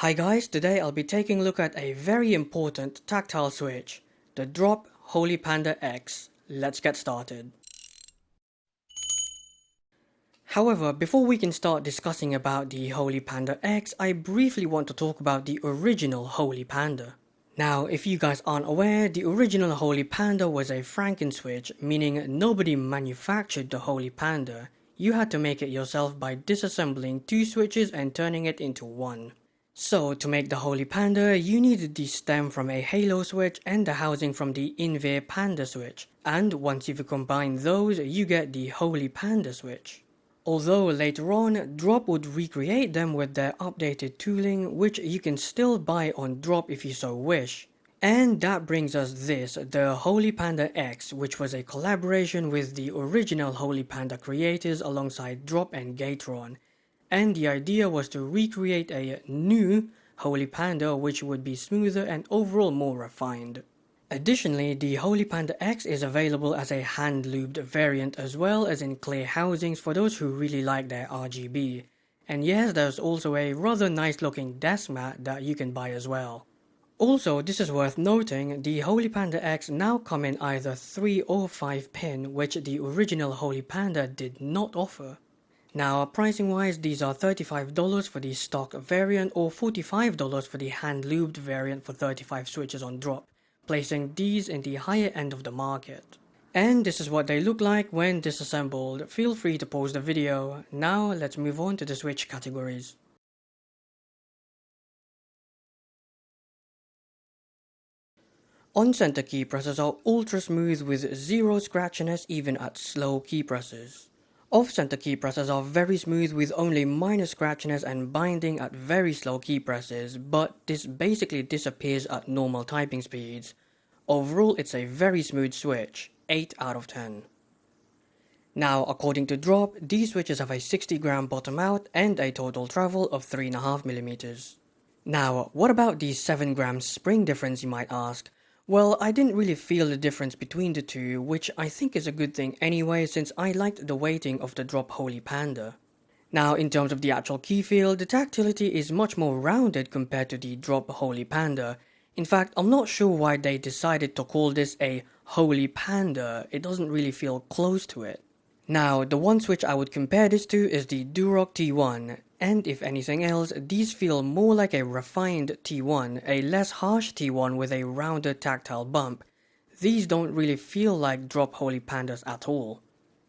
Hi guys, today I'll be taking a look at a very important tactile switch, the Drop Holy Panda X. Let's get started. However, before we can start discussing about the Holy Panda X, I briefly want to talk about the original Holy Panda. Now, if you guys aren't aware, the original Holy Panda was a Franken switch, meaning nobody manufactured the Holy Panda. You had to make it yourself by disassembling two switches and turning it into one. So, to make the Holy Panda, you needed the stem from a Halo switch and the housing from the Inver Panda switch. And once you've combined those, you get the Holy Panda switch. Although later on, Drop would recreate them with their updated tooling, which you can still buy on Drop if you so wish. And that brings us this, the Holy Panda X, which was a collaboration with the original Holy Panda creators alongside Drop and Gatron. And the idea was to recreate a new Holy Panda which would be smoother and overall more refined. Additionally, the Holy Panda X is available as a hand-lubed variant as well as in clear housings for those who really like their RGB. And yes, there's also a rather nice looking desk mat that you can buy as well. Also, this is worth noting, the Holy Panda X now come in either 3 or 5 pin, which the original Holy Panda did not offer. Now, pricing wise, these are $35 for the stock variant or $45 for the hand-lubed variant for 35 switches on Drop, placing these in the higher end of the market. And this is what they look like when disassembled. Feel free to pause the video. Now, let's move on to the switch categories. On-center key presses are ultra smooth with zero scratchiness even at slow key presses. Off-center key presses are very smooth with only minor scratchiness and binding at very slow key presses, but this basically disappears at normal typing speeds. Overall, it's a very smooth switch, 8 out of 10. Now, according to Drop, these switches have a 60-gram bottom out and a total travel of 3.5mm. Now, what about the 7-gram spring difference, you might ask? Well, I didn't really feel the difference between the two, which I think is a good thing anyway since I liked the weighting of the Drop Holy Panda. Now, in terms of the actual key feel, the tactility is much more rounded compared to the Drop Holy Panda. In fact, I'm not sure why they decided to call this a Holy Panda, it doesn't really feel close to it. Now, the one switch I would compare this to is the Durock T1, and if anything else, these feel more like a refined T1, a less harsh T1 with a rounded tactile bump. These don't really feel like Drop Holy Pandas at all.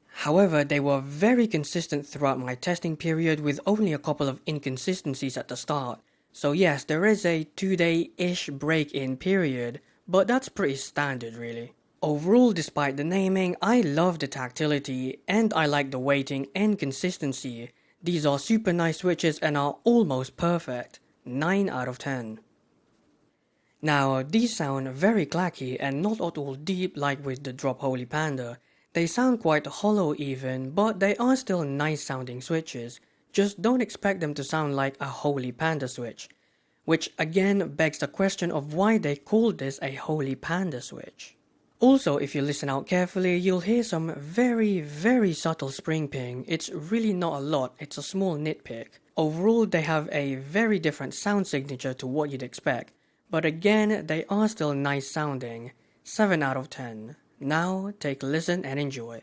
However, they were very consistent throughout my testing period with only a couple of inconsistencies at the start. So yes, there is a 2-day-ish break-in period, but that's pretty standard really. Overall, despite the naming, I love the tactility and I like the weighting and consistency. These are super nice switches and are almost perfect, 9 out of 10. Now, these sound very clacky and not at all deep like with the Drop Holy Panda. They sound quite hollow even, but they are still nice sounding switches. Just don't expect them to sound like a Holy Panda switch. Which again begs the question of why they called this a Holy Panda switch. Also, if you listen out carefully, you'll hear some very subtle spring ping. It's really not a lot, it's a small nitpick. Overall, they have a very different sound signature to what you'd expect. But again, they are still nice sounding. 7 out of 10. Now, take a listen and enjoy.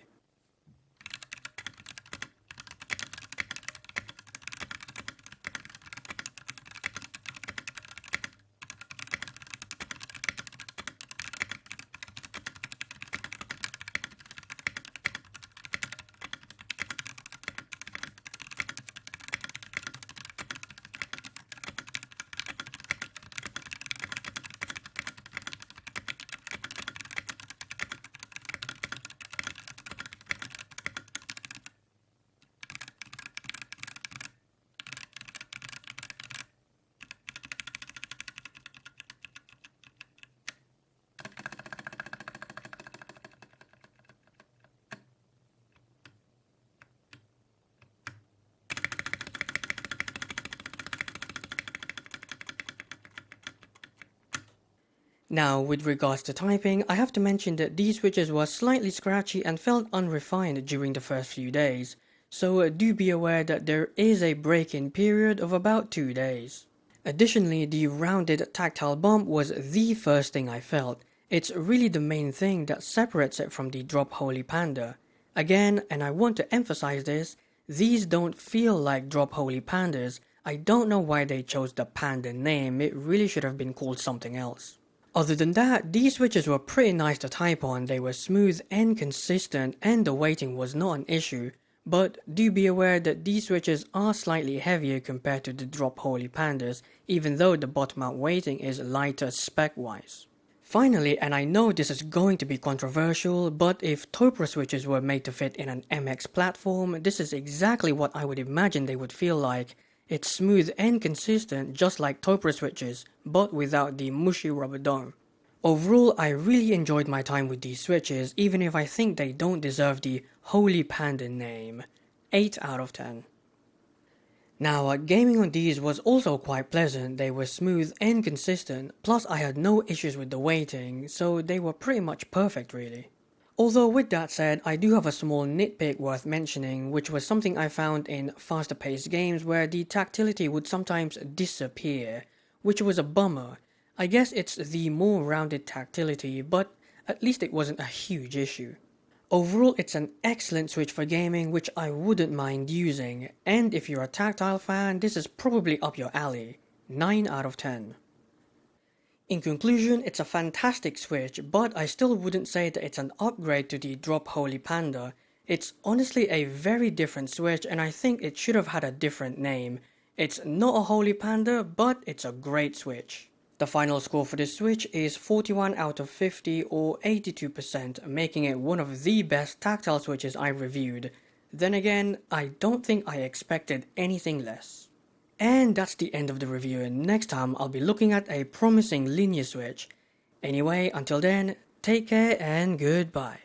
Now, with regards to typing, I have to mention that these switches were slightly scratchy and felt unrefined during the first few days, so do be aware that there is a break-in period of about 2 days. Additionally, the rounded tactile bump was the first thing I felt. It's really the main thing that separates it from the Drop Holy Panda. Again, and I want to emphasize this, these don't feel like Drop Holy Pandas. I don't know why they chose the Panda name, it really should have been called something else. Other than that, these switches were pretty nice to type on, they were smooth and consistent and the weighting was not an issue. But do be aware that these switches are slightly heavier compared to the Drop Holy Pandas, even though the bottom out weighting is lighter spec-wise. Finally, and I know this is going to be controversial, but if Topra switches were made to fit in an MX platform, this is exactly what I would imagine they would feel like. It's smooth and consistent just like Topra switches, but without the mushy rubber dome. Overall, I really enjoyed my time with these switches, even if I think they don't deserve the Holy Panda name. 8 out of 10. Now, gaming on these was also quite pleasant, they were smooth and consistent, plus I had no issues with the weighting, so they were pretty much perfect really. Although with that said, I do have a small nitpick worth mentioning, which was something I found in faster paced games where the tactility would sometimes disappear, which was a bummer. I guess it's the more rounded tactility, but at least it wasn't a huge issue. Overall, it's an excellent switch for gaming which I wouldn't mind using, and if you're a tactile fan, this is probably up your alley. 9 out of 10. In conclusion, it's a fantastic switch, but I still wouldn't say that it's an upgrade to the Drop Holy Panda. It's honestly a very different switch and I think it should have had a different name. It's not a Holy Panda, but it's a great switch. The final score for this switch is 41 out of 50 or 82%, making it one of the best tactile switches I reviewed. Then again, I don't think I expected anything less. And that's the end of the review, and next time I'll be looking at a promising linear switch. Anyway, until then, take care and goodbye.